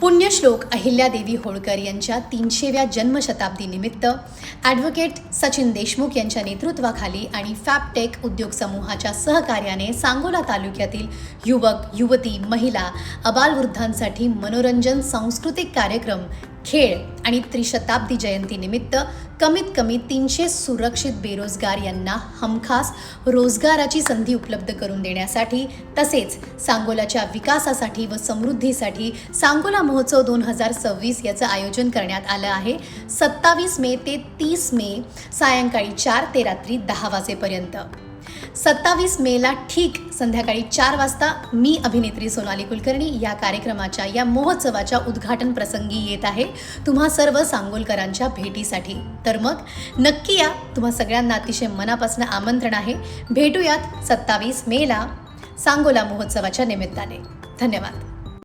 पुण्यश्लोक अहिल्यादेवी होळकर यांच्या 300व्या जन्मशताब्दीनिमित्त ॲडव्होकेट सचिन देशमुख यांच्या नेतृत्वाखाली आणि फॅबटेक उद्योग समूहाच्या सहकार्याने सांगोला तालुक्यातील युवक, युवती, महिला, अबालवृद्धांसाठी मनोरंजन, सांस्कृतिक कार्यक्रम, खेळ आणि त्रिशताब्दी जयंतीनिमित्त कमीत कमी 300 सुरक्षित बेरोजगार यांना हमखास रोजगाराची संधी उपलब्ध करून देण्यासाठी तसेच सांगोलाच्या विकासासाठी व समृद्धीसाठी सांगोला महोत्सव 2026 याचं आयोजन करण्यात आलं आहे. 27 मे ते 30 मे सायंकाळी 4 ते रात्री 10 वाजेपर्यंत. 27 मेला ठीक संध्याकाळी 4 वाजता मी अभिनेत्री सोनाली कुलकर्णी या कार्यक्रमाच्या या महोत्सवाच्या उद्घाटन प्रसंगी येत आहे तुम्हा सर्व सांगोलकरांच्या भेटीसाठी. तर मग नक्की या, तुम्हा सगळ्यांना अतिशय मनापासून आमंत्रण आहे. भेटूयात 27 मेला सांगोला महोत्सवाच्या निमित्ताने. धन्यवाद.